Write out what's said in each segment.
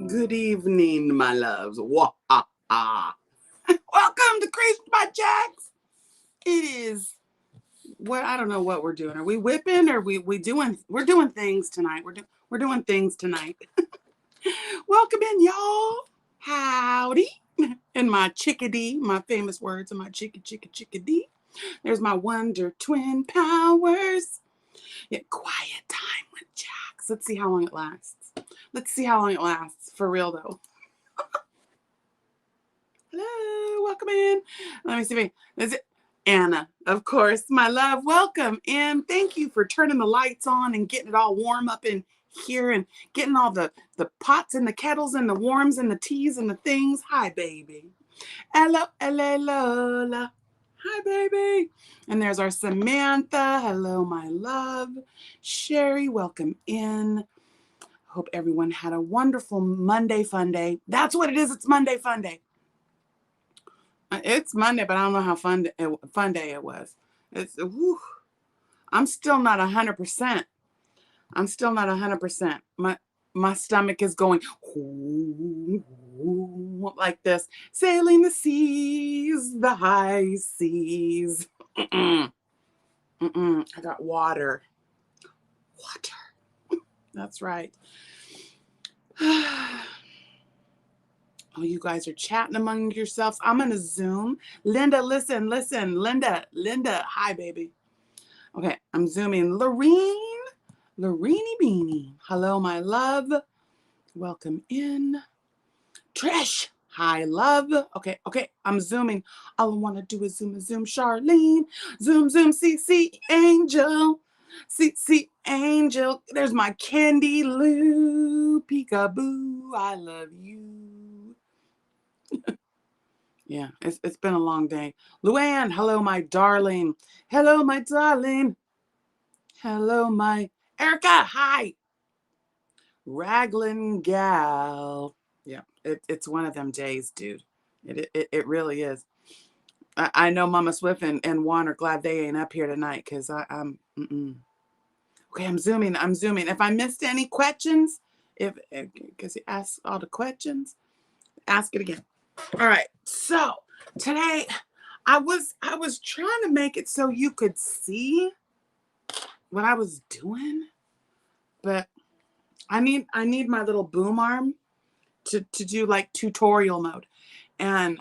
Good evening, my loves. Wah-ha-ha. Welcome to Crazy by Jax. It is what I don't know what we're doing. Are we whipping? Or we doing? We're doing things tonight. We're doing things tonight. Welcome in, y'all. Howdy. And my chickadee, my famous words of my chickadee. There's my Wonder Twin powers. Yeah, quiet time with Jax. Let's see how long it lasts. For real, though. Hello, welcome in. Let me see. Is it Anna? Of course, my love. Welcome and thank you for turning the lights on and getting it all warm up in here and getting all the pots and the kettles and the warms and the teas and the things. Hi, baby. Hello, Lola. Hi, baby. And there's our Samantha. Hello, my love. Sherry, welcome in. Hope everyone had a wonderful Monday Funday. That's what it is. It's Monday Funday. It's Monday, but I don't know how fun day it was. I'm still not 100%. I'm still not 100%. My stomach is going like this. Sailing the seas, the high seas. I got water. That's right. Oh, you guys are chatting among yourselves. I'm going to Zoom. Linda, listen. Linda, hi, baby. Okay, I'm Zooming. Lorene Beanie. Hello, my love. Welcome in. Trish, hi, love. Okay, I'm Zooming. All I want to do is zoom. Charlene, zoom, CC, Angel. CC, Angel. There's my Candy Lou. Peekaboo, I love you. Yeah, it's been a long day. Luann, hello, my darling. Hello, my darling. Hello, my Erica, hi. Raglan gal. Yeah, it's one of them days, dude. It really is. I know Mama Swift and Juan are glad they ain't up here tonight because I'm. Okay, I'm zooming. If I missed any questions, because you asked all the questions, ask it again. All right, so today I was trying to make it so you could see what I was doing, but I need my little boom arm to do like tutorial mode, and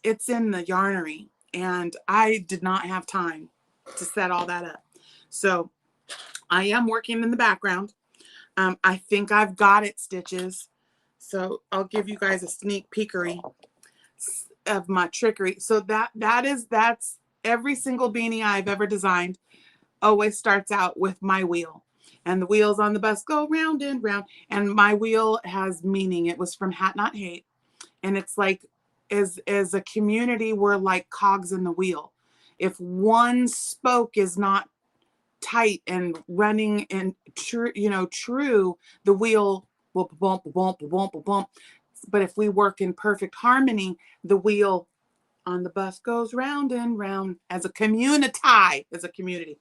it's in the yarnery, and I did not have time to set all that up, so I am working in the background. I think I've got it, Stitches. So I'll give you guys a sneak peekery of my trickery. So that's every single beanie I've ever designed always starts out with my wheel. And the wheels on the bus go round and round. And my wheel has meaning. It was from Hat Not Hate. And it's like, as a community, we're like cogs in the wheel. If one spoke is not tight and running and true, the wheel will bump. But if we work in perfect harmony, the wheel on the bus goes round and round as a community.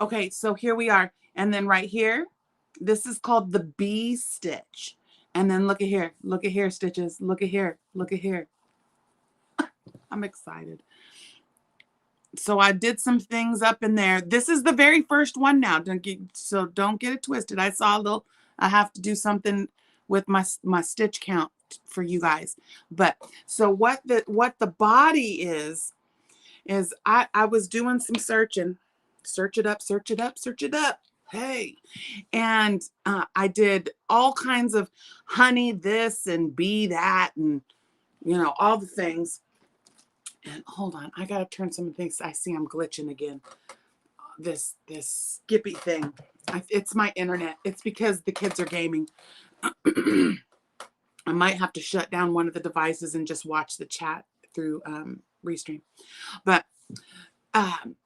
Okay, so here we are. And then right here, this is called the B stitch. And then look at here, Stitches. Look at here. I'm excited. So I did some things up in there. This is the very first one now. Don't get it twisted. I have to do something with my stitch count for you guys. But so what the body is I was doing some searching. Search it up. Hey. And I did all kinds of honey this and bee that and all the things. And hold on, I gotta turn some things. I see I'm glitching again. This Skippy thing. It's my internet. It's because the kids are gaming. I might have to shut down one of the devices and just watch the chat through Restream. But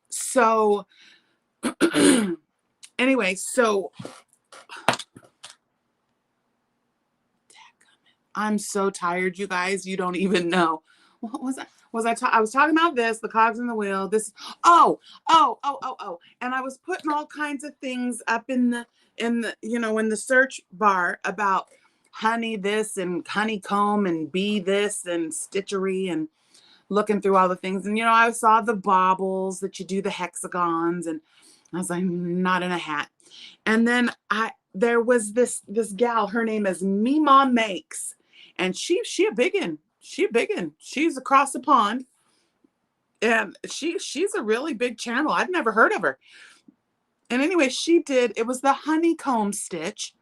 so anyway, so I'm so tired, you guys. You don't even know. What was I? I was talking about this, the cogs in the wheel. This, and I was putting all kinds of things up in the in the search bar about honey this and honeycomb and bee this and stitchery and looking through all the things. And, I saw the baubles that you do the hexagons, and I was like, not in a hat. And then there was this gal, her name is Mima Makes, and she a biggin. She's across the pond, and she's a really big channel. I've never heard of her. And anyway, it was the honeycomb stitch,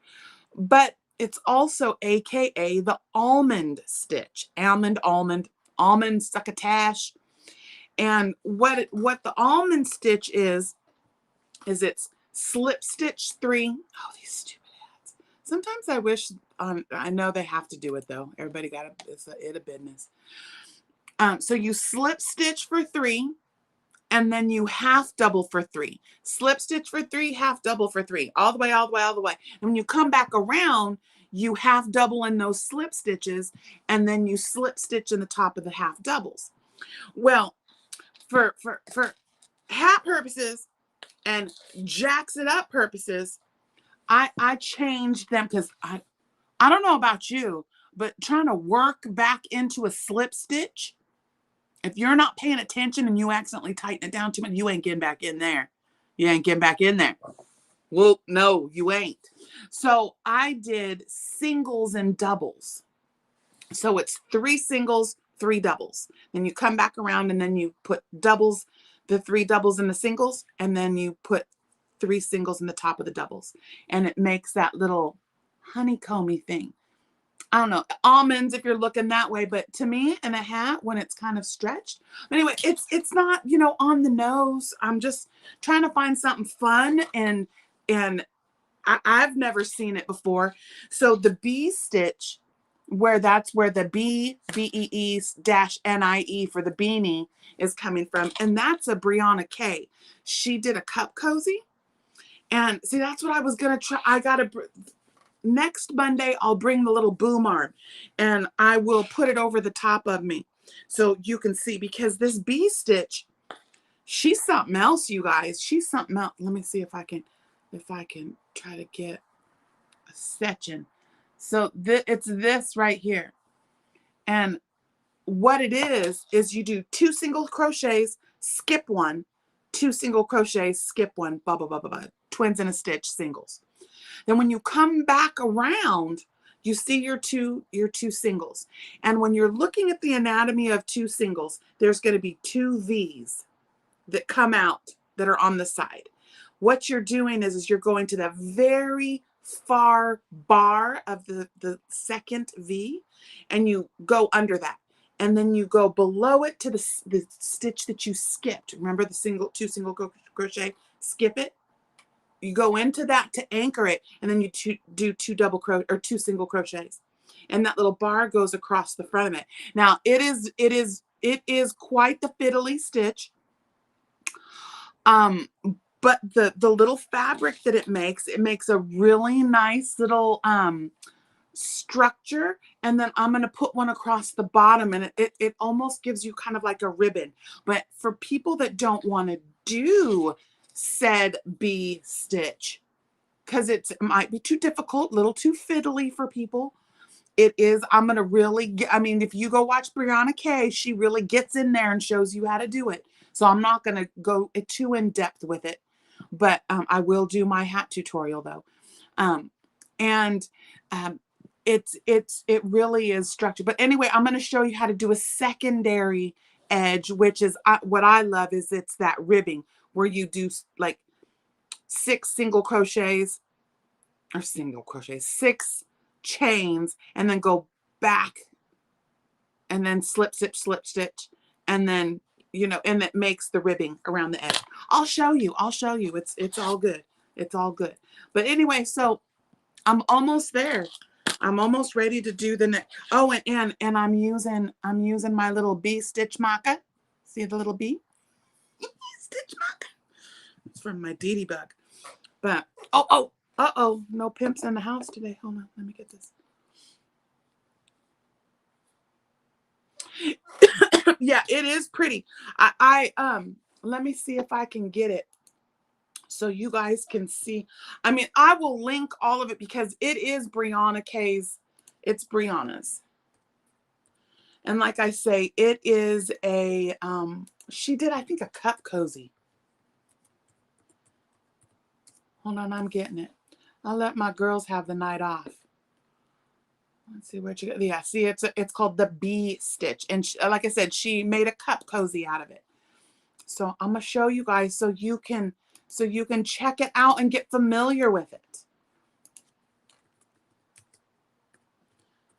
but it's also AKA the almond stitch. Almond succotash. And what the almond stitch is it's slip stitch 3. Oh, these stupid ads. Sometimes I wish, I know they have to do it though. Everybody got it's a business. So you slip stitch for 3, and then you half double for 3. Slip stitch for 3, half double for 3, all the way. And when you come back around, you half double in those slip stitches, and then you slip stitch in the top of the half doubles. Well, for hat purposes and jacks it up purposes, I changed them, because I don't know about you, but trying to work back into a slip stitch, if you're not paying attention and you accidentally tighten it down too much, you ain't getting back in there. Well, no, you ain't. So I did singles and doubles. So it's 3 singles, 3 doubles. Then you come back around, and then you put doubles, the 3 doubles in the singles, and then you put 3 singles in the top of the doubles. And it makes that little honeycomby thing. I don't know, almonds if you're looking that way, but to me, in a hat, when it's kind of stretched. Anyway, it's not, on the nose. I'm just trying to find something fun, and I've never seen it before. So the bee stitch, that's where the BEEEEES-NIE for the beanie is coming from, and that's a Brianna K. She did a cup cozy, and see, that's what I was gonna try. Next Monday, I'll bring the little boom arm, and I will put it over the top of me so you can see, because this bee stitch, she's something else, you guys. She's something else. Let me see if I can try to get a section. So it's this right here. And what it is you do 2 single crochets, skip 1, 2 single crochets, skip 1, blah, blah, blah, blah, blah. Twins in a stitch, singles. Then when you come back around, you see your two singles. And when you're looking at the anatomy of 2 singles, there's going to be 2 V's that come out that are on the side. What you're doing is you're going to the very far bar of the second V, and you go under that. And then you go below it to the stitch that you skipped. Remember the 2 single crochet, skip it. You go into that to anchor it, and then you do 2 single crochets, and that little bar goes across the front of it. Now it is quite the fiddly stitch, but the little fabric that it makes a really nice little structure. And then I'm going to put one across the bottom, and it almost gives you kind of like a ribbon. But for people that don't want to do said bee stitch, because it might be too difficult, a little too fiddly for people, I'm going to really if you go watch Brianna K, she really gets in there and shows you how to do it. So I'm not going to go too in depth with it, but I will do my hat tutorial though. It really is structured. But anyway, I'm going to show you how to do a secondary edge, which is what I love, is it's that ribbing where you do like 6 single crochets, 6 chains, and then go back, and then slip stitch, and then and it makes the ribbing around the edge. I'll show you. It's all good. But anyway, so I'm almost there. I'm almost ready to do the next. Oh, and I'm using my little bee stitch marker. See the little bee stitch marker? It's from my Dee bug. But no pimps in the house today. Hold on, let me get this. Yeah, it is pretty. Let me see if I can get it so you guys can see. I will link all of it, because it is Brianna K's It's Brianna's. And like I say, it is a, she did, I think, a cup cozy. Hold on, I'm getting it. I'll let my girls have the night off. Let's see what you got. Yeah, see, it's called the bee stitch. And like I said, she made a cup cozy out of it. So I'm gonna show you guys so you can check it out and get familiar with it.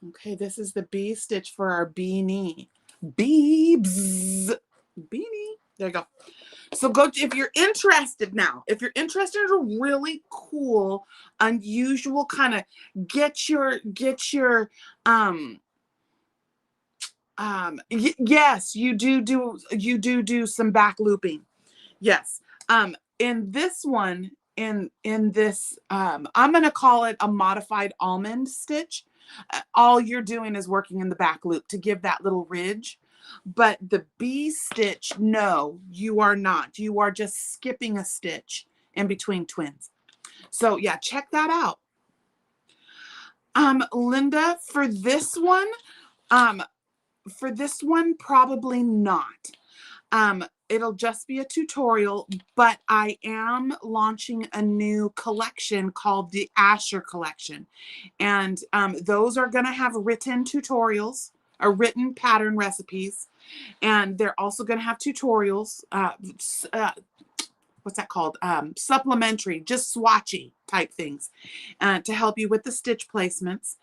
Okay, this is the bee stitch for our beanie. Beebs. Beanie. There you go. So go, if you're interested now, if you're interested in a really cool, unusual kind of get your yes, you do some back looping. Yes. In this one, in this, I'm going to call it a modified almond stitch. All you're doing is working in the back loop to give that little ridge. But the bee stitch, no, you are not. You are just skipping a stitch in between twins. So yeah, check that out. Linda, for this one, probably not. It'll just be a tutorial, but I am launching a new collection called the Asher collection. And those are going to have written tutorials, or written pattern recipes. And they're also going to have tutorials, what's that called? Supplementary, just swatchy type things to help you with the stitch placements.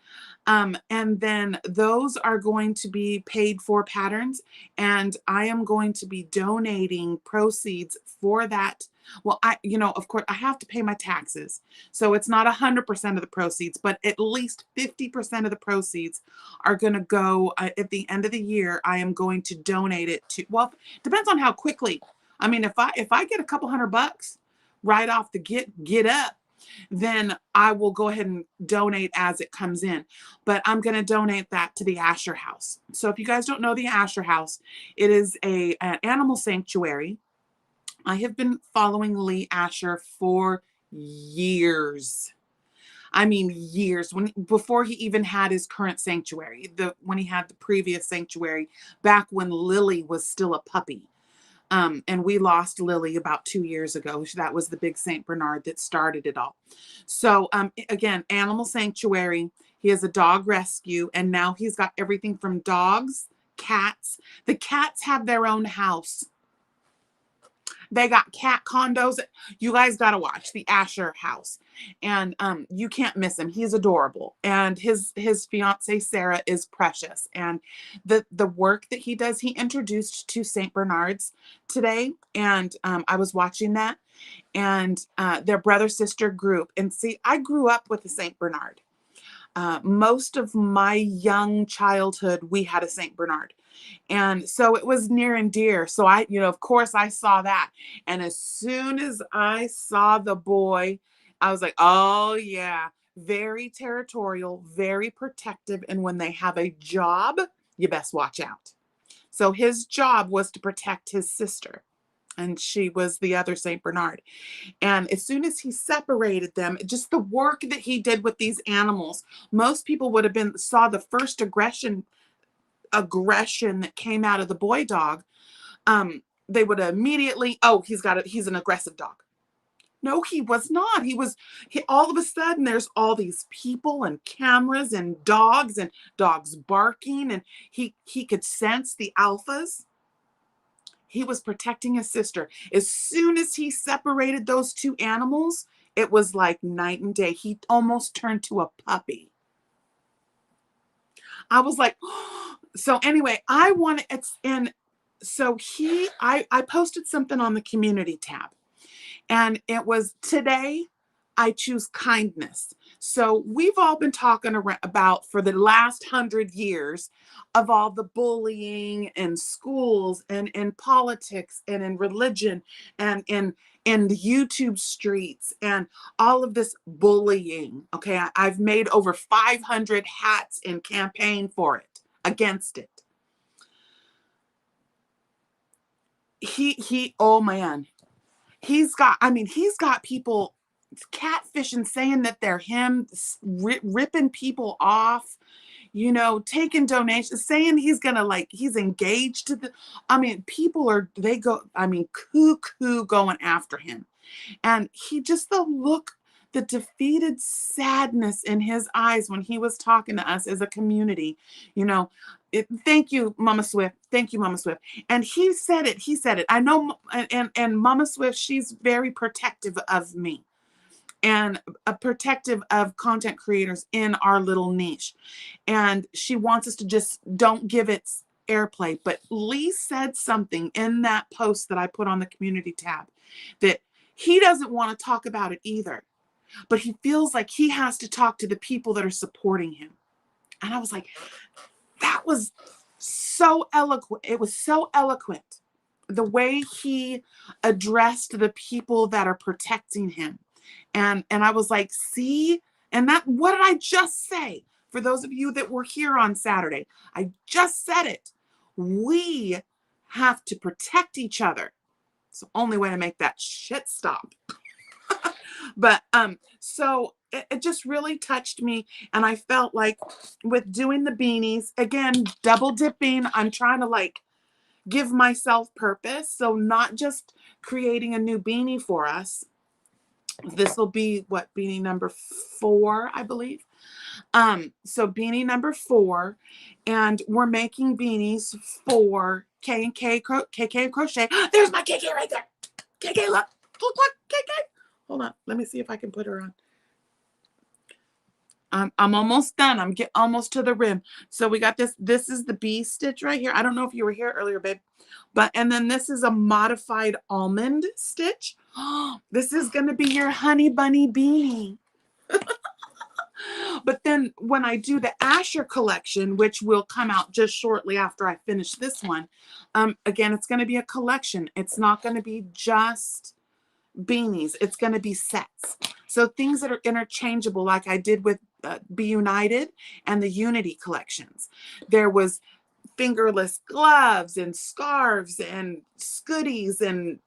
And then those are going to be paid for patterns, and I am going to be donating proceeds for that. Well, of course I have to pay my taxes. So it's not 100% of the proceeds, but at least 50% of the proceeds are going to go at the end of the year. I am going to donate it to, well, depends on how quickly. I mean, if I get a couple $100 right off the get up, then I will go ahead and donate as it comes in. But I'm going to donate that to the Asher House. So if you guys don't know the Asher House, it is an animal sanctuary. I have been following Lee Asher for years. I mean, years. Before he even had his current sanctuary, when he had the previous sanctuary, back when Lily was still a puppy. And we lost Lily about 2 years ago. That was the big Saint Bernard that started it all. So again, animal sanctuary. He has a dog rescue, and now he's got everything from dogs, cats. The cats have their own house. They got cat condos. You guys got to watch the Asher House, and you can't miss him. He's adorable, and his fiance Sarah is precious. And the work that he does, he introduced to Saint Bernards today, and I was watching that, and their brother sister group. And see, I grew up with a Saint Bernard. Most of my young childhood, we had a Saint Bernard. And so it was near and dear. So I, of course I saw that. And as soon as I saw the boy, I was like, oh yeah, very territorial, very protective. And when they have a job, you best watch out. So his job was to protect his sister. And she was the other Saint Bernard. And as soon as he separated them, just the work that he did with these animals, most people would have saw the first aggression that came out of the boy dog. They would immediately, oh, he's an aggressive dog. No, he was not. All of a sudden there's all these people and cameras and dogs barking, and he could sense the alphas. He was protecting his sister. As soon as he separated those two animals, it was like night and day. He almost turned to a puppy. I was like, oh. So anyway, I posted something on the community tab, and it was, today I choose kindness. So we've all been talking about for the last 100 years of all the bullying in schools and in politics and in religion and in the YouTube streets and all of this bullying. Okay, I've made over 500 hats in campaign for it, against it. Oh man, he's got people catfishing, saying that they're him, ripping people off, you know, taking donations, saying he's gonna, like, he's engaged to the, I mean, people are, they go, I mean, cuckoo going after him. And he just, the look, the defeated sadness in his eyes when he was talking to us as a community, you know, thank you, Mama Swift. Thank you, Mama Swift. And he said it. He said it. I know, and Mama Swift, she's very protective of me and a protective of content creators in our little niche. And she wants us to just don't give it airplay. But Lee said something in that post that I put on the community tab that he doesn't want to talk about it either, but he feels like he has to talk to the people that are supporting him. And I was like, that was so eloquent. It was so eloquent, the way he addressed the people that are protecting him. And I was like, see, and that, what did I just say? For those of you that were here on Saturday, I just said it. We have to protect each other. It's the only way to make that shit stop. But so it just really touched me. And I felt like with doing the beanies, again, double dipping, I'm trying to like give myself purpose. So not just creating a new beanie for us. This will be what, beanie number 4, I believe. So beanie number 4, and we're making beanies for K&K Crochet. There's my KK right there. KK, look, KK. Hold on, let me see if I can put her on. I'm almost done. I'm almost to the rim. So we got this. This is the bee stitch right here. I don't know if you were here earlier, babe. But, and then this is a modified almond stitch. This is going to be your honey bunny beanie. But then when I do the Asher collection, which will come out just shortly after I finish this one, again, it's going to be a collection. It's not going to be just beanies. It's going to be sets. So things that are interchangeable, like I did with Be United and the Unity collections. There was fingerless gloves and scarves and scooties and,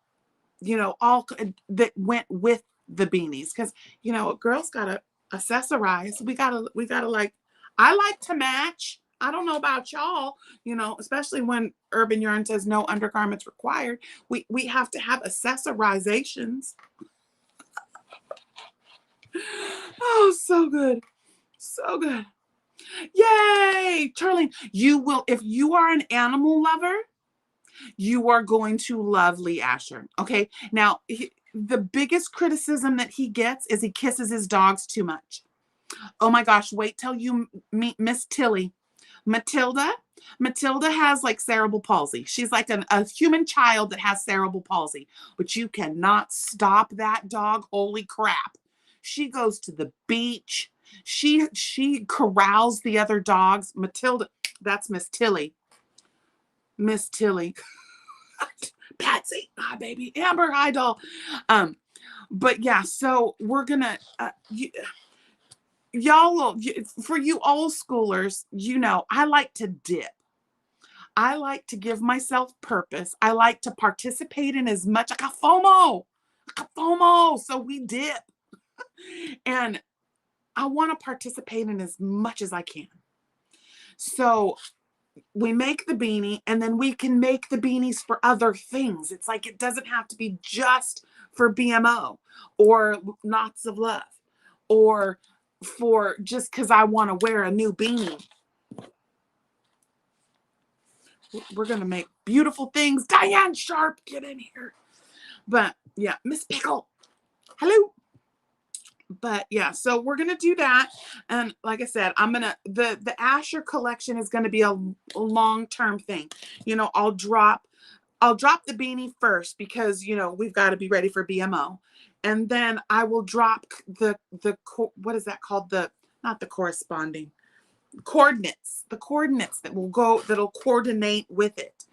you know, all that went with the beanies. Because, you know, girls got to accessorize. We gotta like, I like to match. I don't know about y'all, you know, especially when Urban Yarn says no undergarments required. We have to have accessorizations. Oh, so good. So good. Yay! Charlene, you will, if you are an animal lover, you are going to love Lee Asher. Okay. Now, the biggest criticism that he gets is he kisses his dogs too much. Oh my gosh, wait till you meet Miss Tilly. Matilda has like cerebral palsy. She's like a human child that has cerebral palsy, but you cannot stop that dog. Holy crap. She goes to the beach. She corrals the other dogs. Matilda, that's Miss Tilly. Miss Tilly. Patsy, hi baby. Amber, hi doll. But yeah, so we're gonna y'all, for you old schoolers, you know, I like to dip. I like to give myself purpose. I like to participate in as much. I got FOMO. So we dip. And I want to participate in as much as I can. So we make the beanie, and then we can make the beanies for other things. It's like, it doesn't have to be just for BMO or Knots of Love or for just because I want to wear a new beanie. We're going to make beautiful things. Diane Sharp, get in here. But yeah, Miss Pickle, hello. But yeah, so we're going to do that. And like I said, I'm going to, the Asher collection is going to be a long-term thing. You know, I'll drop the beanie first because, you know, we've got to be ready for BMO. And then I will drop the what is that called? Not the corresponding coordinates, the coordinates that'll coordinate with it.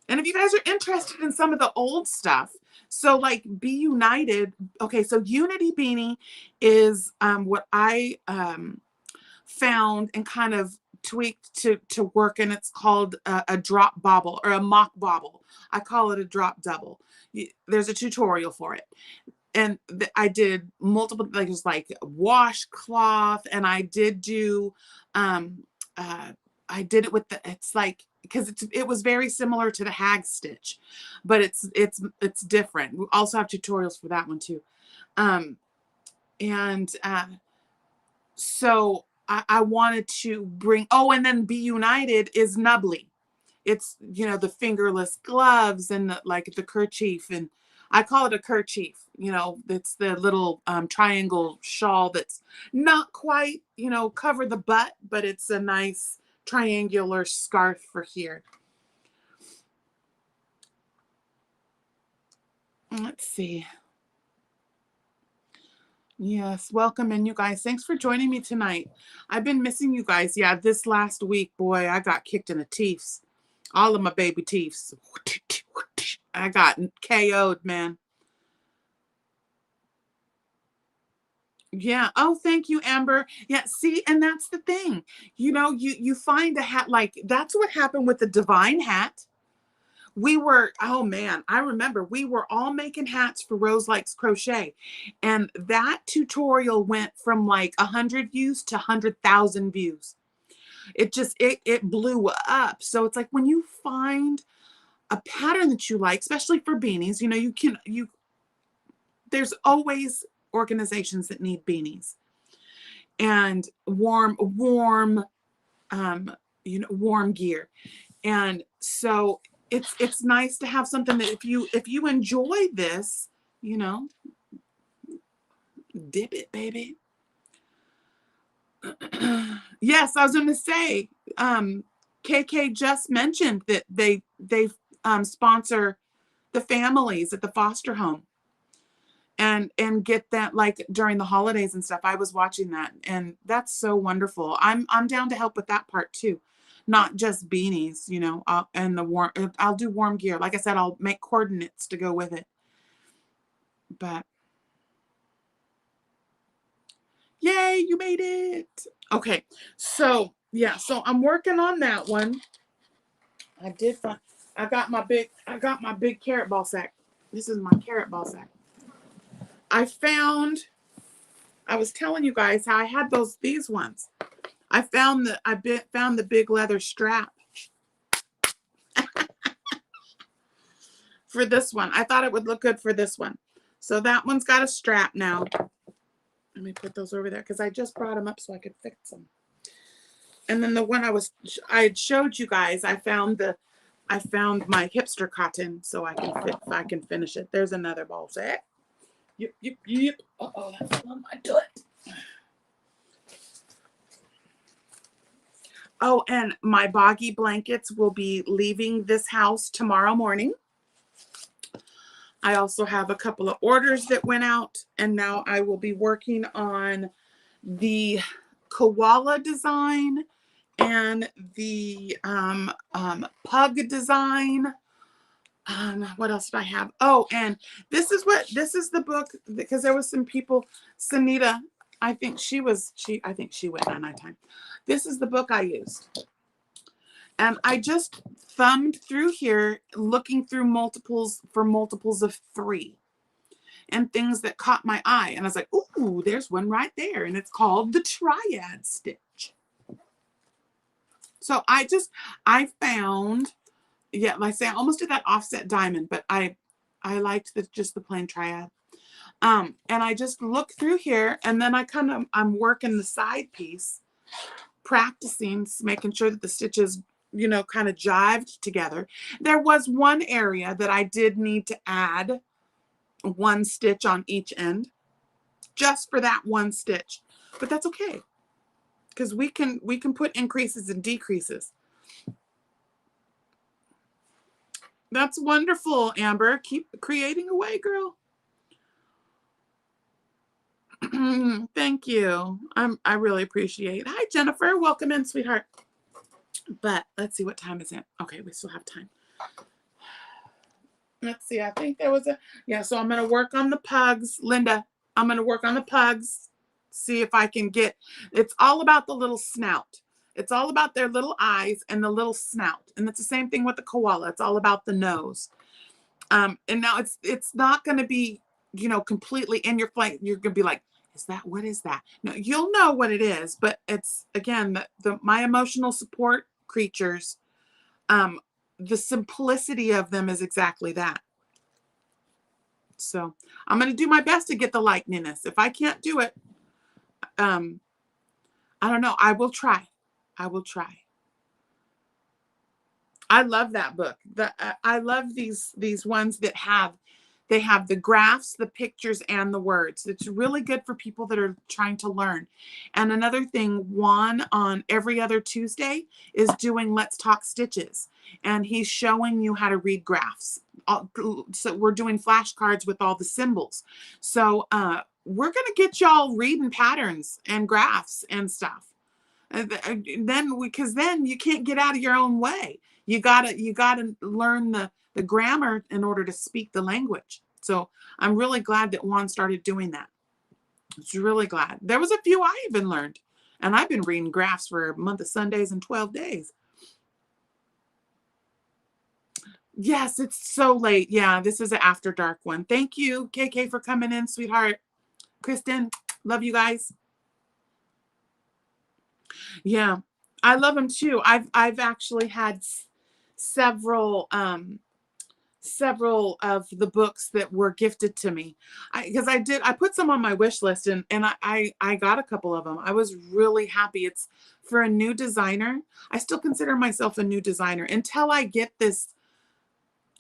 And if you guys are interested in some of the old stuff, so like Be United, okay, so Unity Beanie is what I found and kind of tweaked to work, and it's called a drop bobble or a mock bobble. I call it a drop double. There's a tutorial for it. and I did multiple, like, just like washcloth, and I did do, I did it with the, it's like, because it was very similar to the hag stitch, but it's different. We also have tutorials for that one too. And so I wanted to bring, oh, and then Be United is Nubbly. It's, the fingerless gloves and like the kerchief, and I call it a kerchief. It's the little triangle shawl that's not quite, cover the butt, but it's a nice triangular scarf for here. Let's see. Yes, welcome in, you guys. Thanks for joining me tonight. I've been missing you guys. Yeah, this last week, boy, I got kicked in the teeth. All of my baby teeth. I got KO'd, man. Yeah. Oh, thank you, Amber. Yeah, see, and that's the thing. You find a hat, like that's what happened with the Divine hat. Oh man, I remember we were all making hats for Rose Likes Crochet. And that tutorial went from like 100 views to 100,000 views. It blew up. So it's like when you find a pattern that you like, especially for beanies, there's always organizations that need beanies and warm gear. And so it's nice to have something that if you enjoy this, dip it, baby. Yes, I was going to say, KK just mentioned that they sponsor the families at the foster home and get that, like during the holidays and stuff. I was watching that, and that's so wonderful. I'm down to help with that part too, not just beanies, and I'll do warm gear. Like I said, I'll make coordinates to go with it. But yay, you made it. Okay, so yeah, so I'm working on that one. I got my big carrot ball sack. This is my carrot ball sack. I was telling you guys how I had these ones. I found the big leather strap for this one. I thought it would look good for this one. So that one's got a strap now. Let me put those over there because I just brought them up so I could fix them. And then the one I had showed you guys, I found my hipster cotton so I can finish it. There's another ball sack. Yep. Uh-oh, that's on my foot. Oh, and my boggy blankets will be leaving this house tomorrow morning. I also have a couple of orders that went out, and now I will be working on the koala design and the pug design. What else did I have? Oh, and this is the book, because there was some people, Sunita, I think she went 9 times. This is the book I used. And I just thumbed through here, looking through multiples of 3 and things that caught my eye. And I was like, ooh, there's one right there. And it's called the Triad Stitch. So I found, yeah, like I say, I almost did that offset diamond, but I liked just the plain triad. And I just looked through here, and then I'm working the side piece, practicing, making sure that the stitches, kind of jived together. There was one area that I did need to add 1 stitch on each end, just for that 1 stitch, but that's okay, because we can put increases and decreases. That's wonderful, Amber. Keep creating away, girl. Thank you. I really appreciate it. Hi, Jennifer. Welcome in, sweetheart. But let's see, what time is it? Okay, we still have time. Let's see. I think there was so I'm going to work on the pugs. Linda, I'm going to work on the pugs. See if I can it's all about the little snout. It's all about their little eyes and the little snout. And it's the same thing with the koala. It's all about the nose. And now it's not going to be completely in your flight, you're going to be like, what is that? No, you'll know what it is, but it's, again, my emotional support creatures, the simplicity of them is exactly that. So I'm going to do my best to get the likeliness. If I can't do it, I don't know. I will try. I will try. I love that book. I love these ones that have the graphs, the pictures, and the words. It's really good for people that are trying to learn. And another thing, Juan on every other Tuesday is doing Let's Talk Stitches. And he's showing you how to read graphs. So we're doing flashcards with all the symbols. So we're going to get y'all reading patterns and graphs and stuff. Because then you can't get out of your own way. You gotta learn the grammar in order to speak the language. So I'm really glad that Juan started doing that. It's really glad. There was a few I even learned, and I've been reading graphs for a month of Sundays and 12 days. Yes, it's so late. Yeah, this is an after dark one. Thank you, KK, for coming in, sweetheart. Kristen, love you guys. Yeah, I love them too. I've actually had several of the books that were gifted to me, because I put some on my wish list, and I got a couple of them. I was really happy. It's for a new designer. I still consider myself a new designer until I get this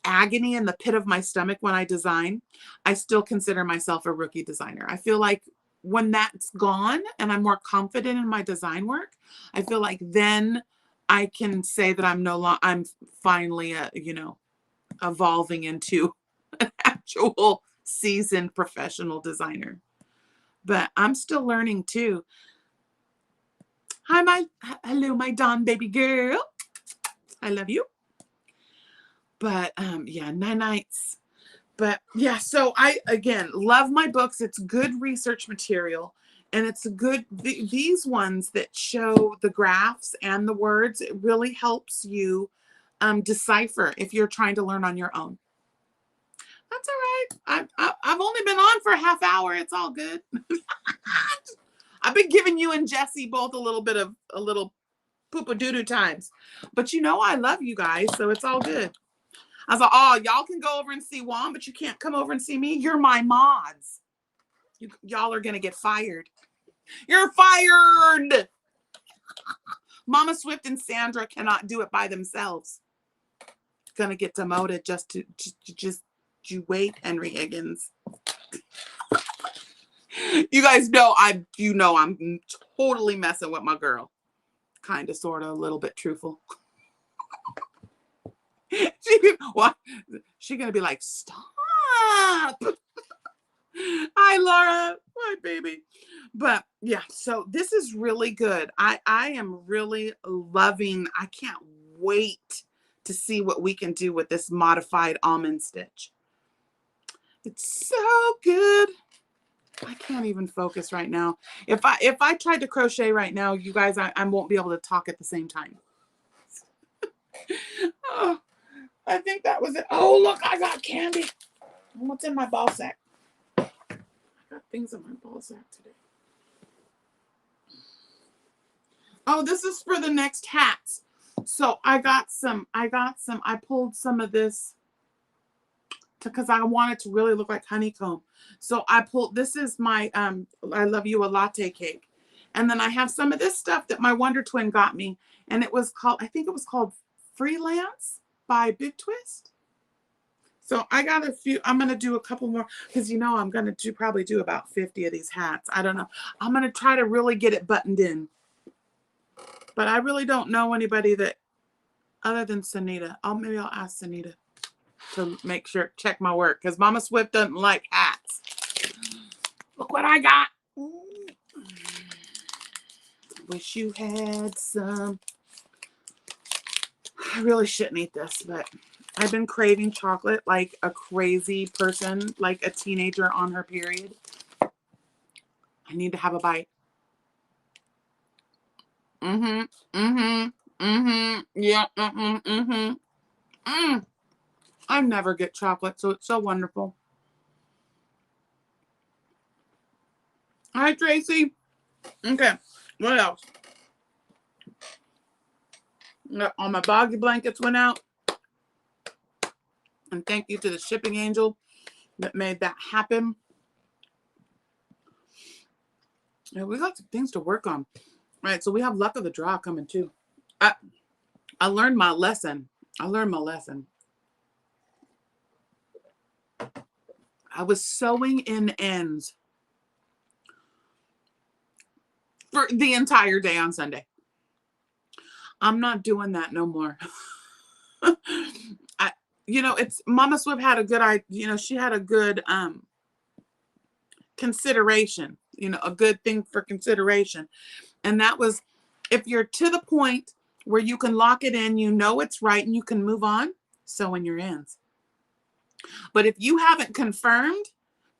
agony in the pit of my stomach when I design. I still consider myself a rookie designer. I feel like when that's gone and I'm more confident in my design work, I feel like then I can say that I'm finally evolving into an actual seasoned professional designer. But I'm still learning too. Hello, my Dawn baby girl. I love you. But yeah, nights. But yeah, so I, again, love my books. It's good research material. And it's good, these ones that show the graphs and the words, it really helps you decipher if you're trying to learn on your own. That's all right. I've only been on for a half hour. It's all good. I've been giving you and Jesse both a little poop-a-doo-doo times. But I love you guys, so it's all good. I was like, oh, y'all can go over and see Juan, but you can't come over and see me. You're my mods. Y'all are going to get fired. You're fired. Mama Swift and Sandra cannot do it by themselves. Going to get demoted just you wait, Henry Higgins. You guys know I'm totally messing with my girl. Kind of, sort of, a little bit truthful. She's going to be like, stop. Hi, Laura. Hi, baby. But yeah, so this is really good. I am really loving, I can't wait to see what we can do with this modified almond stitch. It's so good. I can't even focus right now. If I tried to crochet right now, you guys, I won't be able to talk at the same time. Oh, I think that was it. Oh, look, I got candy. What's in my ball sack? I got things in my ball sack today. Oh, this is for the next hats. So I pulled some of this because I want it to really look like honeycomb. So this is my I Love You a Latte cake. And then I have some of this stuff that my Wonder Twin got me. And I think it was called Freelance by Big Twist. So I got a few. I'm going to do a couple more because I'm going to probably do about 50 of these hats. I don't know. I'm going to try to really get it buttoned in. But I really don't know anybody that, other than Sanita. Maybe I'll ask Sanita to check my work, because Mama Swift doesn't like hats. Look what I got. Wish you had some. I really shouldn't eat this, but I've been craving chocolate like a crazy person, like a teenager on her period. I need to have a bite. Yeah. I never get chocolate, so it's so wonderful. Hi, Tracy. Okay, what else? All my boggy blankets went out. And thank you to the shipping angel that made that happen. Yeah, we got some things to work on. All right, so we have luck of the draw coming too. I learned my lesson. I was sewing in ends for the entire day on Sunday. I'm not doing that no more. It's Mama Swift had a good idea. She had a good consideration, a good thing for consideration. And that was, if you're to the point where you can lock it in, it's right, and you can move on, sew in your ends. But if you haven't confirmed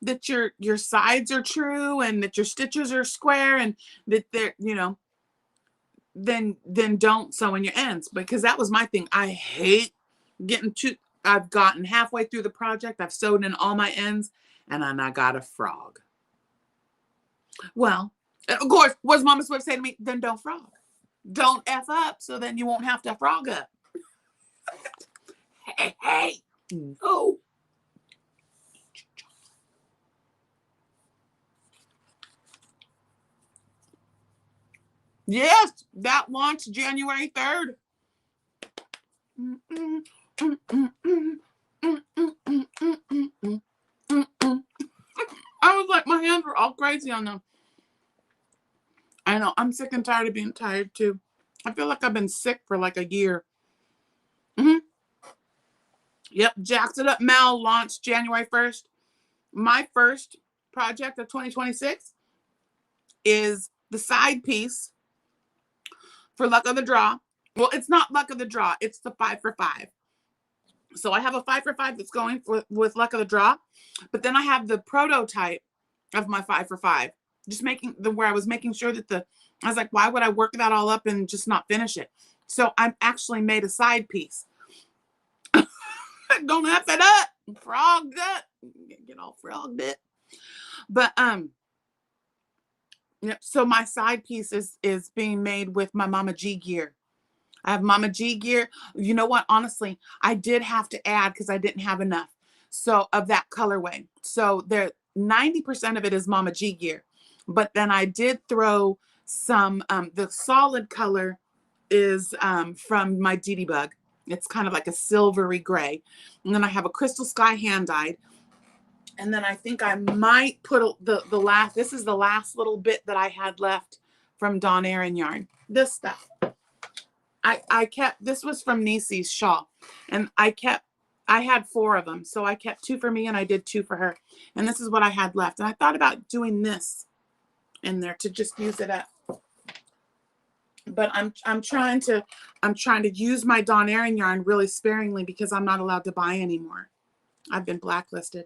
that your sides are true and that your stitches are square and that they're, then don't sew in your ends, because that was my thing. I hate I've gotten halfway through the project, I've sewed in all my ends, and then I got a frog. Well, of course, what's Mama Swift say to me? Then don't frog. Don't F up, so then you won't have to frog up. Hey, no. Yes, that launched January 3rd. I was like, my hands were all crazy on them. I know, I'm sick and tired of being tired too. I feel like I've been sick for like a year. Yep, Jacked It Up Mel launched January 1st. My first project of 2026 is the side piece for Luck of the Draw. Well, it's not Luck of the Draw, it's the 5 for 5. So I have a 5 for 5 that's going with Luck of the Draw, but then I have the prototype of my 5 for 5. Just where I was making sure that I was like, why would I work that all up and just not finish it? So I've actually made a side piece. Don't F it up. Frogged up. Get all frogged it. But so my side piece is being made with my Mama G gear. I have Mama G gear. You know what? Honestly, I did have to add, because I didn't have enough. So of that colorway. So 90% of it is Mama G gear. But then I did throw some, the solid color is from my Dee Bug. It's kind of like a silvery gray. And then I have a Crystal Sky hand dyed. And then I think I might put the last, this is the last little bit that I had left from Dawn Erin yarn. This stuff. I kept, this was from Niecy's shawl. And I had 4 of them. So I kept 2 for me and I did 2 for her. And this is what I had left. And I thought about doing this in there to just use it up. But I'm trying to use my Dawn Erin yarn really sparingly, because I'm not allowed to buy anymore. I've been blacklisted.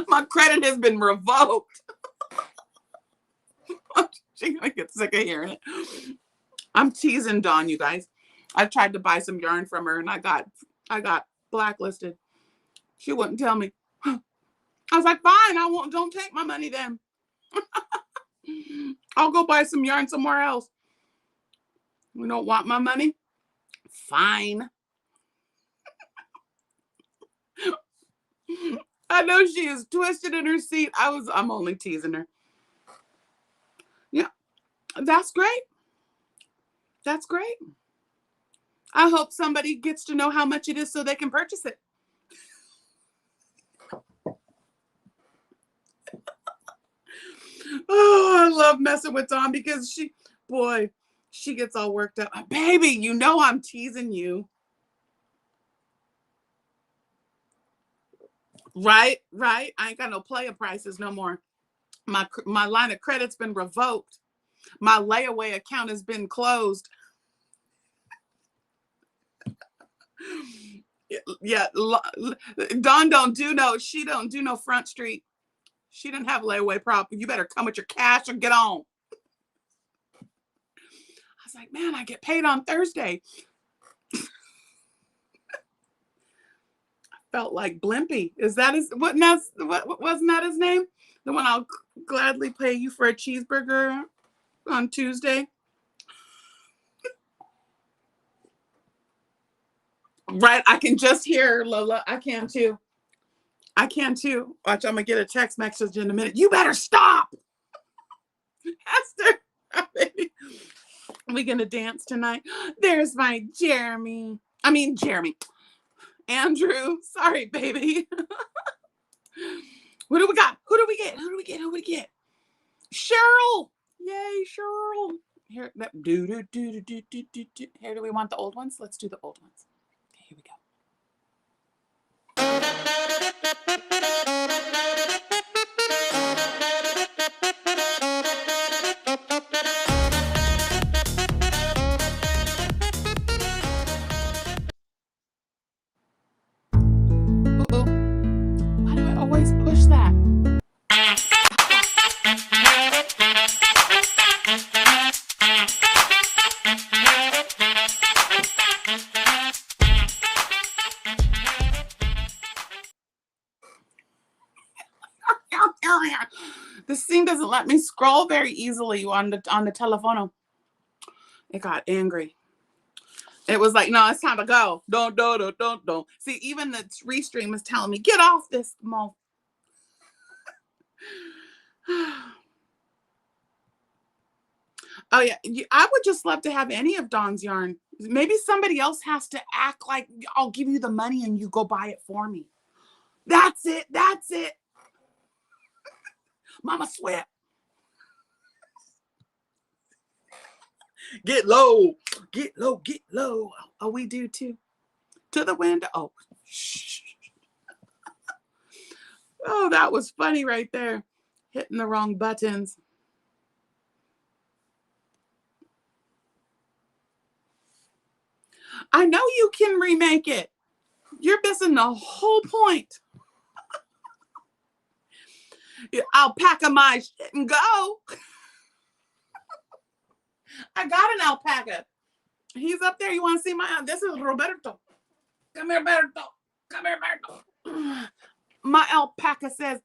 My credit has been revoked. She's gonna get sick of hearing it. I'm teasing Dawn, you guys. I tried to buy some yarn from her and I got blacklisted. She wouldn't tell me. I was like, fine, I won't. Don't take my money then. I'll go buy some yarn somewhere else. You don't want my money? Fine. I know she is twisted in her seat. I'm only teasing her. Yeah, that's great. That's great. I hope somebody gets to know how much it is so they can purchase it. Oh, I love messing with Dawn, because she gets all worked up. Baby, you know I'm teasing you. Right. I ain't got no player prices no more. My line of credit's been revoked. My layaway account has been closed. Yeah, Dawn she don't do no Front Street. She didn't have layaway problem. You better come with your cash or get on. I was like, man, I get paid on Thursday. felt like Blimpy. Is that his, what wasn't that his name? The one I'll gladly pay you for a cheeseburger on Tuesday. Right, I can just hear Lola. I can too. I can too. Watch, I'm gonna get a text message in a minute. You better stop, Esther. We gonna dance tonight? There's my Jeremy. I mean Jeremy. Andrew. Sorry, baby. What do we got? Who do we get? Who do we get? Who do we get? Cheryl. Yay, Cheryl. Here, Here, do we want the old ones? Let's do the old ones. Okay, here we go. Why do I always push that? This thing doesn't let me scroll very easily on the telephone. It got angry. It was like, no, it's time to go. Don't. See, even the restream is telling me, get off this mo. Oh yeah, I would just love to have any of Dawn's yarn. Maybe somebody else has to act like I'll give you the money and you go buy it for me. That's it. That's it. Mama sweat. Get low. Get low. Get low. Oh, we do too. To the window. Oh, shh. Oh, that was funny right there. Hitting the wrong buttons. I know you can remake it. You're missing the whole point. I'll pack up my shit and go. I got an alpaca. He's up there. You want to see my? This is Roberto. Come here, Roberto. Come here, Roberto. My alpaca says,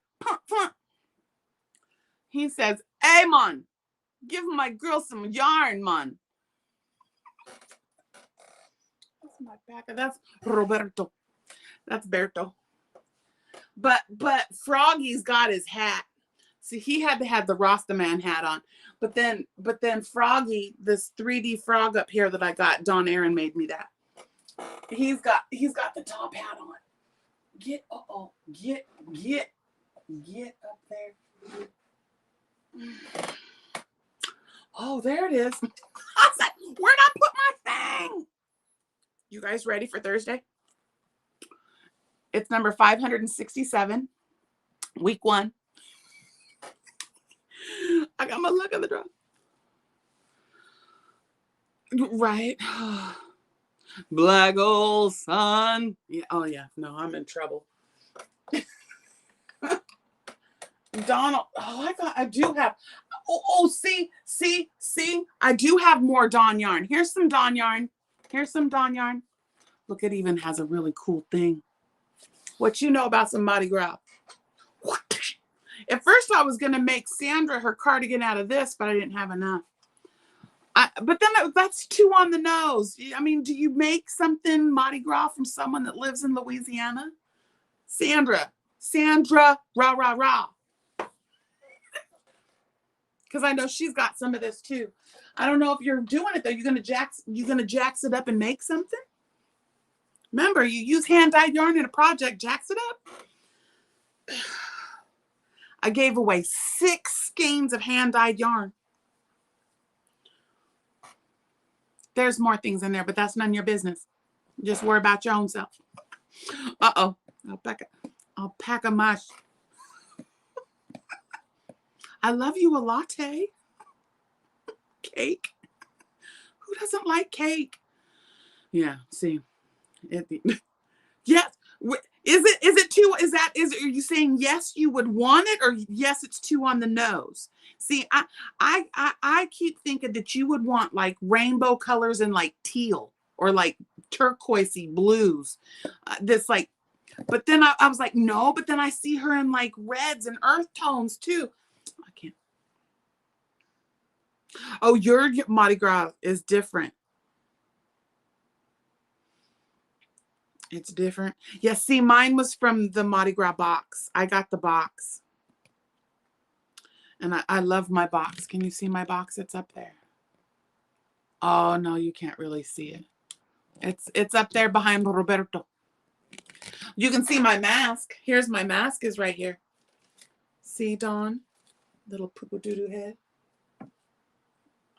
he says, hey, man, give my girl some yarn, man. That's my alpaca. That's Roberto. That's Berto. But Froggy's got his hat. See, he had to have the Rastaman hat on. But then Froggy, this 3D frog up here that I got, Dawn Aaron made me that. He's got the top hat on. Get up there. Oh, there it is. I was like, where'd I put my thing? You guys ready for Thursday? It's number 567, week 1. I got my luck on the draw. Right. Black old sun. Yeah. Oh, yeah. No, I'm in trouble. Donald. Oh, I do have. See. I do have more Dawn yarn. Here's some Dawn yarn. Look, it even has a really cool thing. What you know about some Mardi Gras? At first, I was going to make Sandra her cardigan out of this, but I didn't have enough. But then that's too on the nose. I mean, do you make something Mardi Gras from someone that lives in Louisiana? Sandra, rah. Because I know she's got some of this too. I don't know if you're doing it though. You're gonna jax it up and make something. Remember, you use hand-dyed yarn in a project, jacks it up. I gave away 6 skeins of hand-dyed yarn. There's more things in there, but that's none of your business. Just worry about your own self. Uh-oh. I'll pack a mush. I love you a latte. Cake. Who doesn't like cake? Yeah, see. Yes. Are you saying yes, you would want it, or yes, it's too on the nose? See, I keep thinking that you would want like rainbow colors and like teal or like turquoisey blues. This like, But then I was like, no, but then I see her in like reds and earth tones too. I can't. Oh, your Mardi Gras is different. It's different. Yeah, see, mine was from the Mardi Gras box. I got the box. And I love my box. Can you see my box? It's up there. Oh, no, you can't really see it. It's up there behind Roberto. You can see my mask. Here's my mask is right here. See, Dawn? Little poo-poo doo-doo head.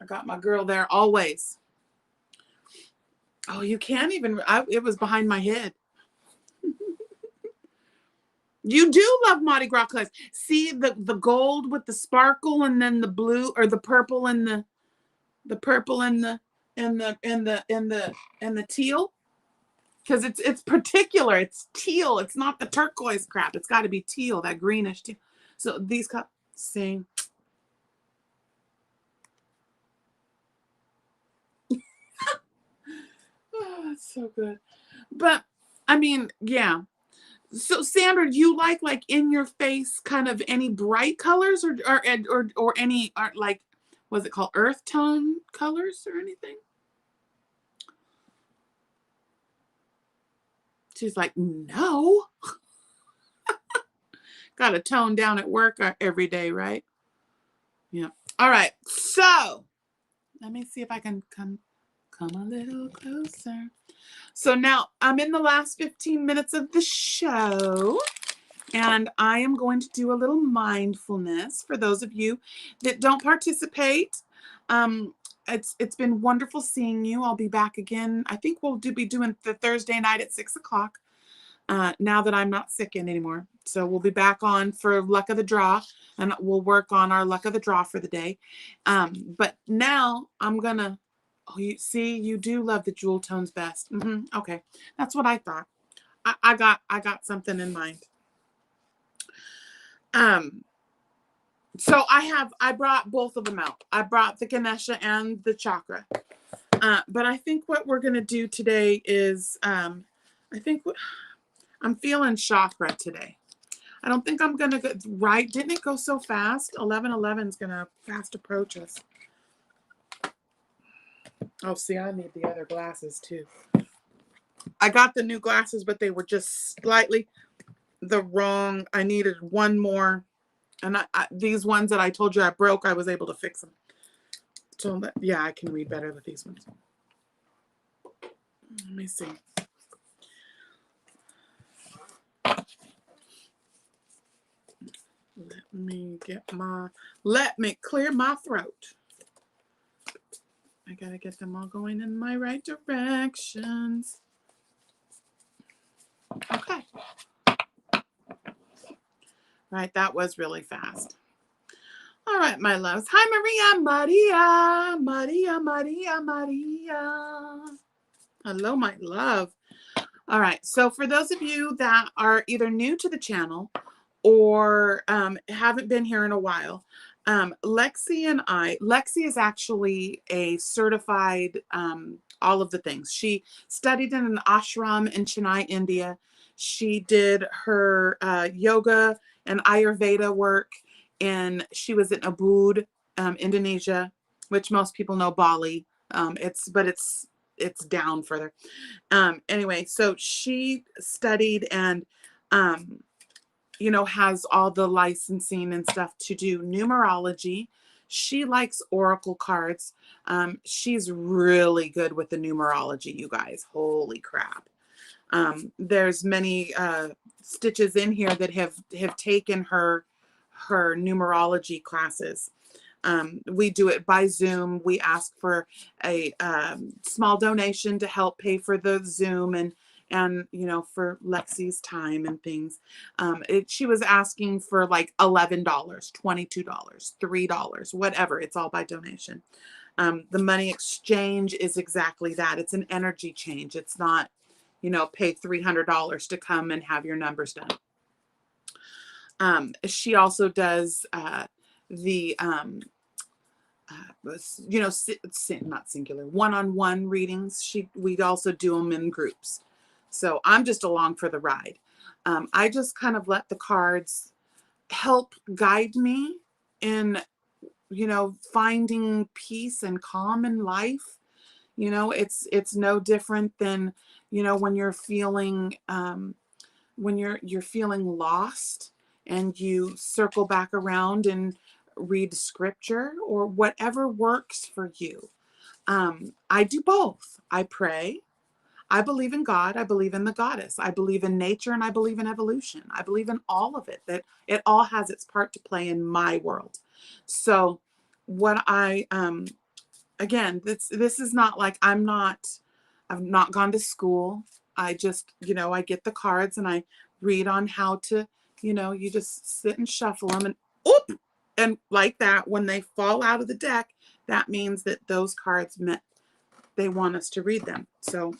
I got my girl there always. Oh, you can't even. It was behind my head. You do love Mardi Gras colors. See the gold with the sparkle, and then the blue or the purple and the purple and the teal. Because it's particular. It's teal. It's not the turquoise crap. It's got to be teal, that greenish teal. So these cups sing. Oh, that's so good. But I mean, yeah. So Sandra, do you like in your face kind of any bright colors or any like, what's it called, earth tone colors or anything? She's like, no. Got to tone down at work every day, right? Yeah. All right. So let me see if I can come a little closer. So now I'm in the last 15 minutes of the show, and I am going to do a little mindfulness for those of you that don't participate. It's been wonderful seeing you. I'll be back again. I think we'll be doing the Thursday night at 6 o'clock. Now that I'm not sick anymore. So we'll be back on for luck of the draw, and we'll work on our luck of the draw for the day. But now I'm gonna, oh, you see, you do love the jewel tones best. Okay, that's what I thought. I got something in mind. So I brought both of them out. I brought the Ganesha and the chakra. But I think what we're gonna do today is, I think I'm feeling chakra today. I don't think I'm going to go right. Didn't it go so fast? 11:11 is going to fast approach us. Oh, see, I need the other glasses too. I got the new glasses, but they were just slightly the wrong. I needed one more. And these ones that I told you I broke, I was able to fix them. So, yeah, I can read better with these ones. Let me see. Let me clear my throat. I gotta get them all going in my right directions. Okay. Right, that was really fast. All right, my loves. Hi, Maria. Hello, my love. All right, so for those of you that are either new to the channel or haven't been here in a while, Lexi is actually a certified all of the things. She studied in an ashram in Chennai, India. She did her yoga and Ayurveda work, and she was in Ubud, Indonesia, which most people know Bali. It's down further. Anyway, so she studied and has all the licensing and stuff to do numerology. She likes oracle cards. She's really good with the numerology, you guys. Holy crap. There's many stitches in here that have taken her numerology classes. We do it by Zoom. We ask for a small donation to help pay for the Zoom and for Lexi's time and things. She was asking for like $11, $22, $3, whatever. It's all by donation. The money exchange is exactly that. It's an energy change. It's not, pay $300 to come and have your numbers done. She also does the not singular, one-on-one readings. We'd also do them in groups. So I'm just along for the ride. I just kind of let the cards help guide me in, finding peace and calm in life. It's no different than, when you're feeling, when you're feeling lost and you circle back around and read scripture or whatever works for you. I do both. I pray. I believe in God. I believe in the goddess. I believe in nature, and I believe in evolution. I believe in all of it, that it all has its part to play in my world. So what again, this is not like I've not gone to school. I just, I get the cards and I read on how to, you just sit and shuffle them and oop, and like that, when they fall out of the deck, that means that those cards meant they want us to read them. So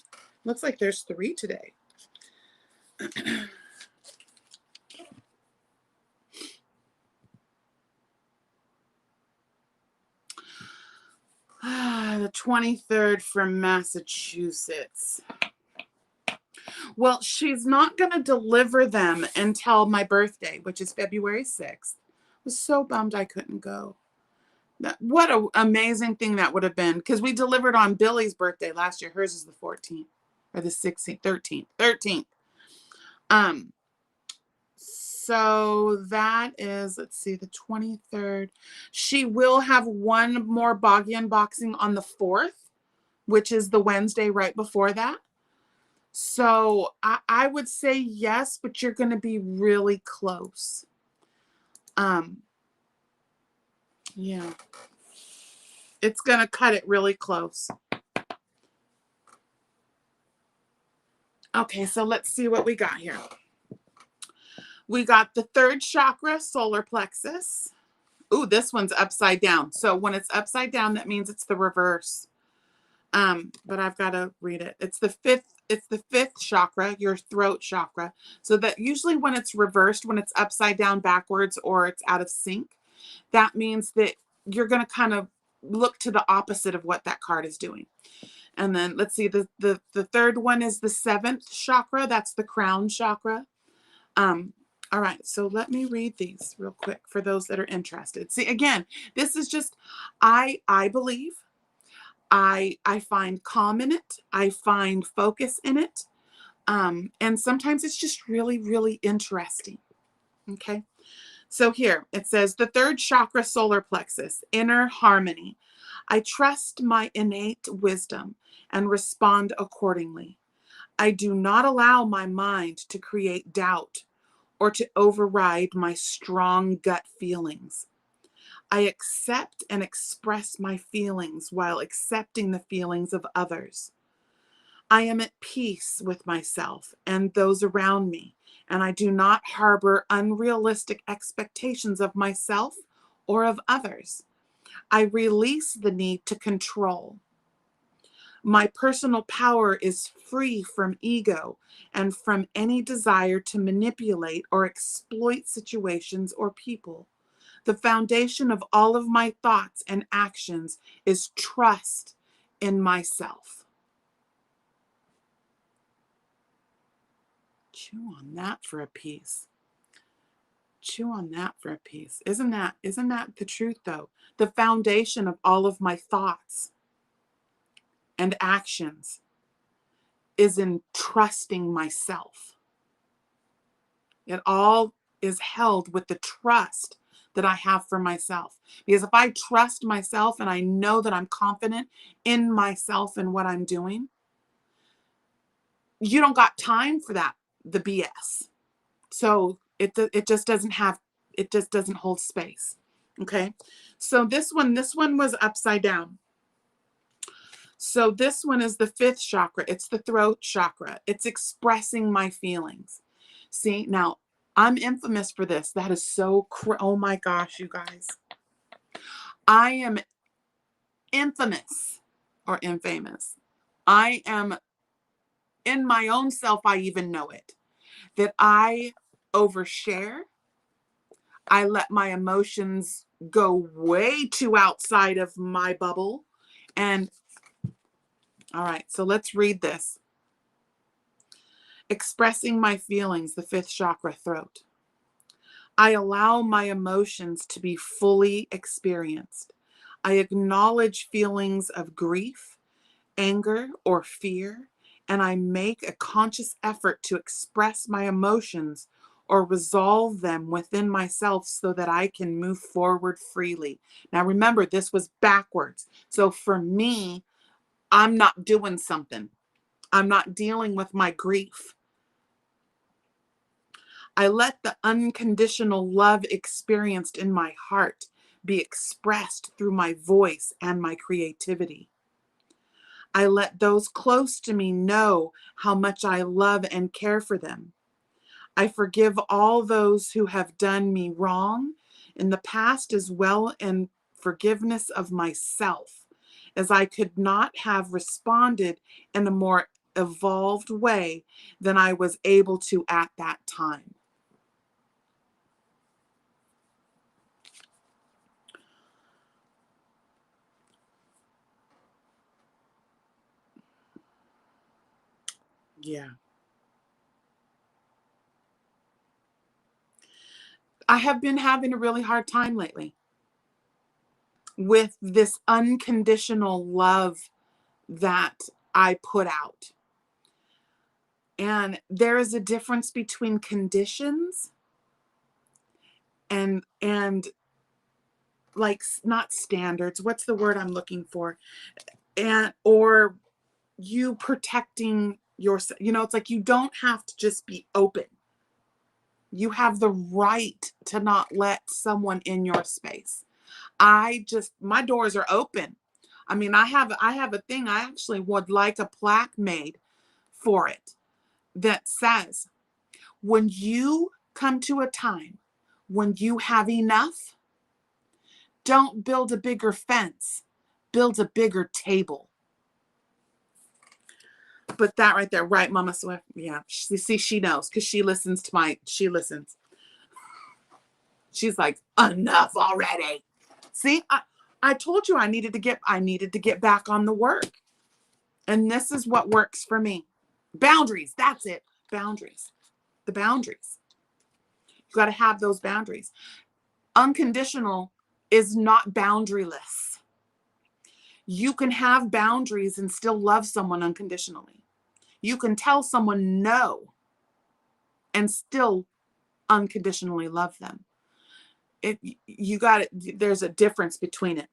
looks like there's 3 today. The 23rd from Massachusetts. Well, she's not going to deliver them until my birthday, which is February 6th. I was so bummed I couldn't go. What an amazing thing that would have been, because we delivered on Billy's birthday last year. Hers is the 14th or the 16th, 13th. So that is, let's see, the 23rd. She will have one more Boggy unboxing on the 4th, which is the Wednesday right before that. So I would say yes, but you're going to be really close. Yeah. It's going to cut it really close. Okay, so let's see what we got here. We got the 3rd chakra, solar plexus. Ooh, this one's upside down. So when it's upside down, that means it's the reverse. But I've got to read it. It's the 5th chakra, your throat chakra. So that usually when it's reversed, when it's upside down, backwards, or it's out of sync, that means that you're going to kind of look to the opposite of what that card is doing. And then let's see, the 3rd one is the 7th chakra. That's the crown chakra. All right, so let me read these real quick for those that are interested. See, again, this is just, I believe, I find calm in it. I find focus in it. And sometimes it's just really, really interesting. Okay. So here it says the 3rd chakra, solar plexus, inner harmony. I trust my innate wisdom and respond accordingly. I do not allow my mind to create doubt or to override my strong gut feelings. I accept and express my feelings while accepting the feelings of others. I am at peace with myself and those around me, and I do not harbor unrealistic expectations of myself or of others. I release the need to control. My personal power is free from ego and from any desire to manipulate or exploit situations or people. The foundation of all of my thoughts and actions is trust in myself. Chew on that for a piece. Chew on that for a piece. Isn't that the truth though? The foundation of all of my thoughts and actions is in trusting myself. It all is held with the trust that I have for myself. Because if I trust myself and I know that I'm confident in myself and what I'm doing, you don't got time for that, the BS. So it just doesn't hold space. Okay. So this one was upside down. So this one is the 5th chakra. It's the throat chakra. It's expressing my feelings. See, now I'm infamous for this. That is so, oh my gosh, you guys. I am infamous or infamous. I am in my own self. I even know it, that I overshare. I let my emotions go way too outside of my bubble. And all right, so let's read this. Expressing my feelings, the fifth chakra, throat. I allow my emotions to be fully experienced. I acknowledge feelings of grief, anger, or fear, and I make a conscious effort to express my emotions or resolve them within myself so that I can move forward freely. Now remember, this was backwards. So for me, I'm not doing something. I'm not dealing with my grief. I let the unconditional love experienced in my heart be expressed through my voice and my creativity. I let those close to me know how much I love and care for them. I forgive all those who have done me wrong in the past, as well as forgiveness of myself, as I could not have responded in a more evolved way than I was able to at that time. Yeah. I have been having a really hard time lately with this unconditional love that I put out. And there is a difference between conditions and like not standards. What's the word I'm looking for? And or you protecting yourself. You know, it's like you don't have to just be open. You have the right to not let someone in your space. My doors are open. I mean, I have a thing. I actually would like a plaque made for it that says, when you come to a time when you have enough, don't build a bigger fence, build a bigger table. But that right there, right, Mama Swift? Yeah, see, she knows because she listens. She's like, enough already. See, I told you I needed to get back on the work. And this is what works for me. Boundaries, that's it. Boundaries. The boundaries. You got to have those boundaries. Unconditional is not boundaryless. You can have boundaries and still love someone unconditionally. You can tell someone no and still unconditionally love them. There's a difference between it.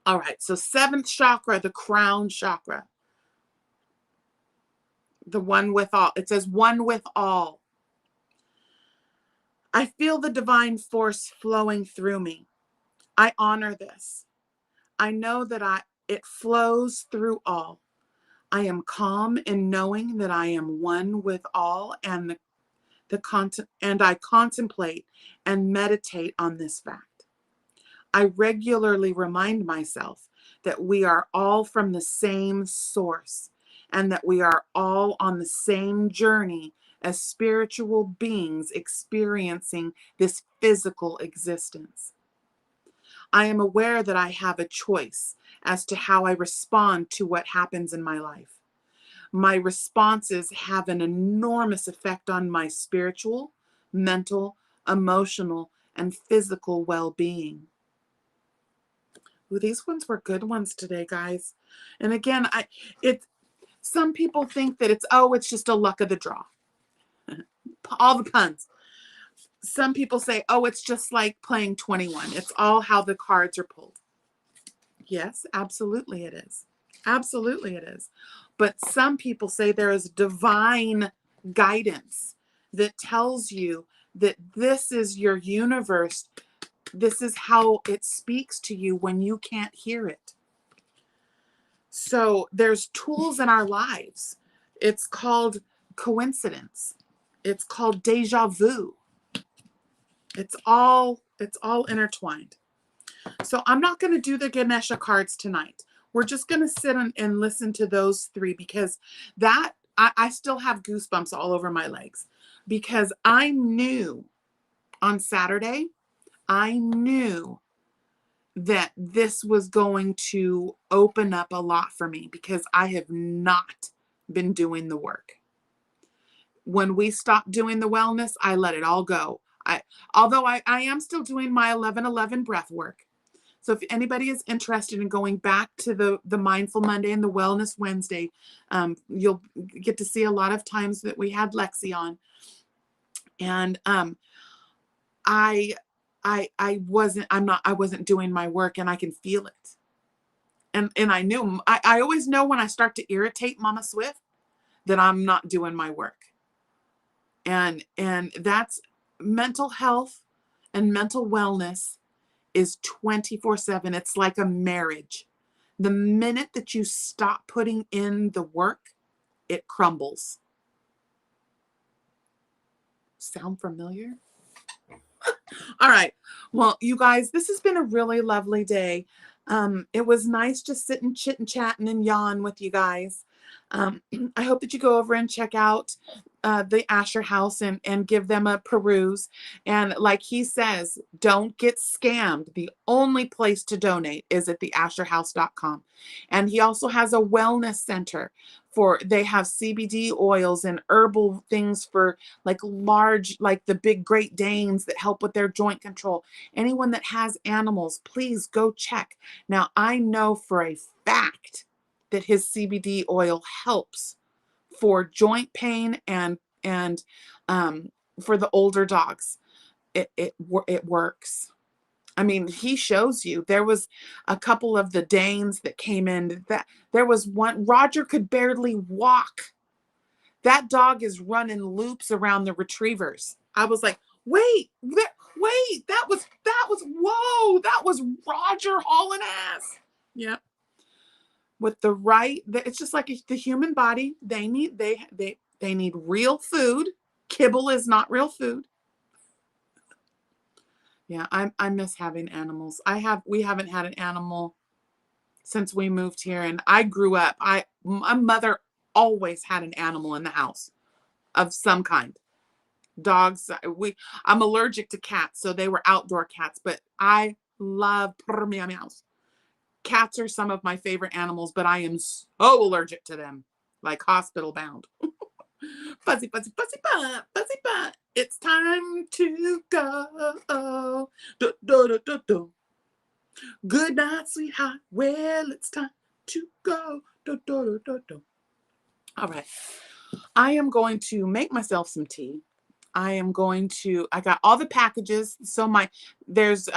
All right, so seventh chakra, the crown chakra. The one with all. It says one with all. I feel the divine force flowing through me. I honor this. I know that it flows through all. I am calm in knowing that I am one with all, and I contemplate and meditate on this fact. I regularly remind myself that we are all from the same source and that we are all on the same journey as spiritual beings experiencing this physical existence. I am aware that I have a choice as to how I respond to what happens in my life. My responses have an enormous effect on my spiritual, mental, emotional, and physical well-being. Ooh, these ones were good ones today, guys. And again, some people think that it's just a luck of the draw. All the puns. Some people say, it's just like playing 21. It's all how the cards are pulled. Yes, absolutely it is. Absolutely it is. But some people say there is divine guidance that tells you that this is your universe. This is how it speaks to you when you can't hear it. So there's tools in our lives. It's called coincidence. It's called deja vu. It's all intertwined. So I'm not going to do the Ganesha cards tonight. We're just going to sit and listen to those three because I still have goosebumps all over my legs because I knew on Saturday, I knew that this was going to open up a lot for me because I have not been doing the work. When we stopped doing the wellness, I let it all go. Although I am still doing my 11-11 breath work. So if anybody is interested in going back to the Mindful Monday and the Wellness Wednesday, you'll get to see a lot of times that we had Lexi on. And I wasn't doing my work, and I can feel it. And I knew, I always know when I start to irritate Mama Swift that I'm not doing my work. And that's mental health and mental wellness is 24/7. It's like a marriage. The minute that you stop putting in the work, it crumbles. Sound familiar? All right. Well, you guys, this has been a really lovely day. It was nice just sitting, chit and chatting and yawn with you guys. I hope that you go over and check out the Asher House and give them a peruse. And like he says, don't get scammed. The only place to donate is at theasherhouse.com. And he also has a wellness center they have CBD oils and herbal things for like the big Great Danes that help with their joint control. Anyone that has animals, please go check. Now, I know for a fact that his CBD oil helps for joint pain and for the older dogs. It works. I mean, he shows you. There was a couple of the Danes that came in. That there was one. Roger could barely walk. That dog is running loops around the retrievers. I was like, wait, that was whoa, that was Roger hauling ass. Yeah. With the right, it's just like the human body. They need real food. Kibble is not real food. Yeah, I miss having animals. We haven't had an animal since we moved here, and I grew up. My mother always had an animal in the house of some kind. Dogs. I'm allergic to cats, so they were outdoor cats, but I love meows. Cats are some of my favorite animals, but I am so allergic to them, like hospital bound. Fuzzy, fuzzy, fuzzy butt, fuzzy butt. It's time to go. Do, do, do, do, do. Good night, sweetheart. Well, it's time to go. Do, do, do, do, do. All right. I am going to make myself some tea. I got all the packages. So there's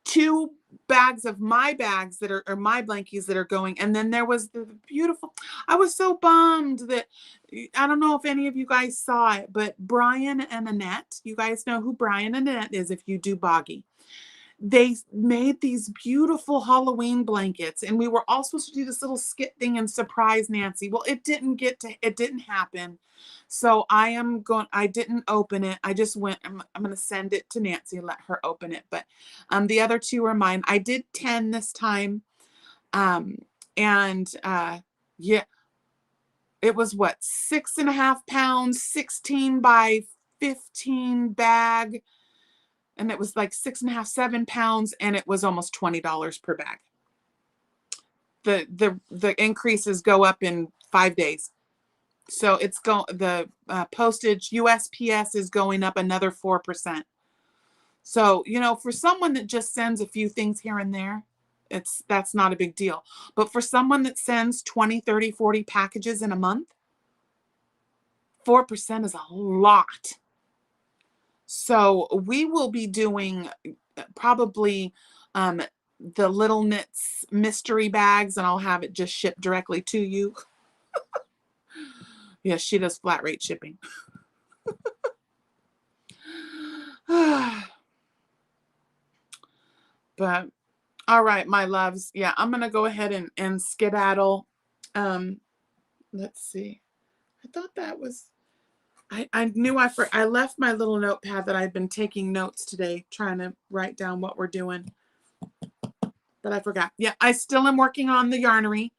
2 bags of my bags that are my blankies that are going. And then there was the beautiful, I was so bummed that, I don't know if any of you guys saw it, but Brian and Annette, you guys know who Brian and Annette is if you do Boggy. They made these beautiful Halloween blankets, and we were all supposed to do this little skit thing and surprise Nancy. Well, it didn't happen. So I didn't open it. I just went, I'm going to send it to Nancy and let her open it. But the other 2 are mine. I did 10 this time. Yeah, it was 6.5 pounds, 16 by 15 bag. And it was like 6.5, 7 pounds, and it was almost $20 per bag. The increases go up in 5 days. So the postage USPS is going up another 4%. So, for someone that just sends a few things here and there, that's not a big deal. But for someone that sends 20, 30, 40 packages in a month, 4% is a lot. So we will be doing probably the Little Knits mystery bags, and I'll have it just shipped directly to you. Yeah, she does flat rate shipping. But all right, my loves. Yeah, I'm going to go ahead and skedaddle. Let's see. I thought that was, I knew I left my little notepad that I'd been taking notes today, trying to write down what we're doing. But I forgot. Yeah, I still am working on the yarnery.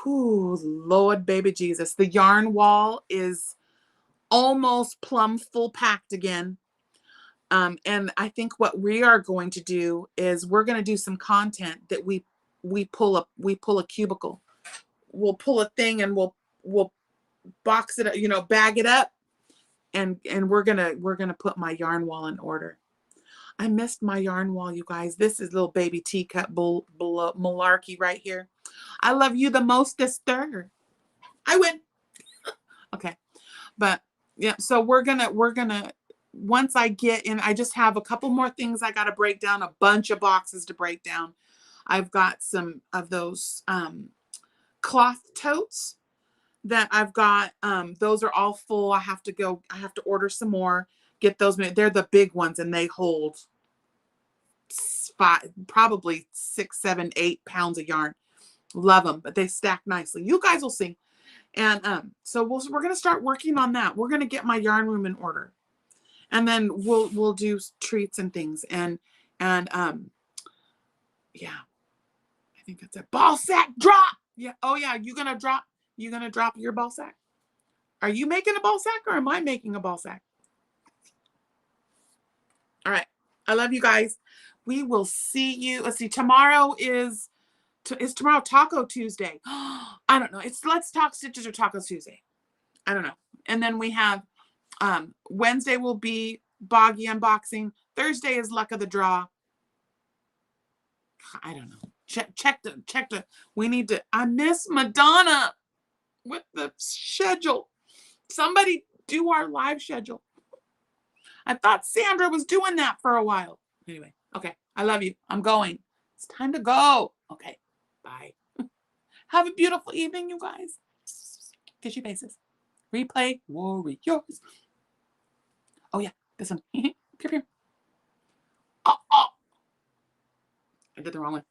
Whew, Lord baby Jesus. The yarn wall is almost plumb full packed again. And I think what we are going to do is we're going to do some content that we pull a cubicle. We'll pull a thing and we'll box it, you know, bag it up, and we're gonna put my yarn wall in order. I missed my yarn wall, you guys. This is little baby teacup malarkey right here. I love you the most, sister. I win. Okay, but yeah, so we're gonna once I get in, I just have a couple more things I got to break down, a bunch of boxes to break down. I've got some of those cloth totes that I've got. Those are all full. I have to order some more, get those made. They're the big ones, and they hold probably 6, 7, 8 pounds of yarn. Love them, but they stack nicely. You guys will see. And so we're gonna start working on that. We're gonna get my yarn room in order, and then we'll do treats and things. And yeah, I think that's it. Ball sack drop. Yeah. Oh yeah, you gonna drop your ball sack? Are you making a ball sack, or am I making a ball sack? All right. I love you guys. We will see you. Let's see. Tomorrow is tomorrow Taco Tuesday? I don't know. It's Let's Talk Stitches or Tacos Tuesday. I don't know. And then we have Wednesday will be Boggy unboxing. Thursday is luck of the draw. I don't know. Check the. We need to. I miss Madonna with the schedule. Somebody do our live schedule. I thought Sandra was doing that for a while. Anyway, okay. I love you. I'm going. It's time to go. Okay. Bye. Have a beautiful evening, you guys. Kiss your faces. Replay Warriors. Oh, yeah. This one. Pew, pew. Oh, oh. I did the wrong one.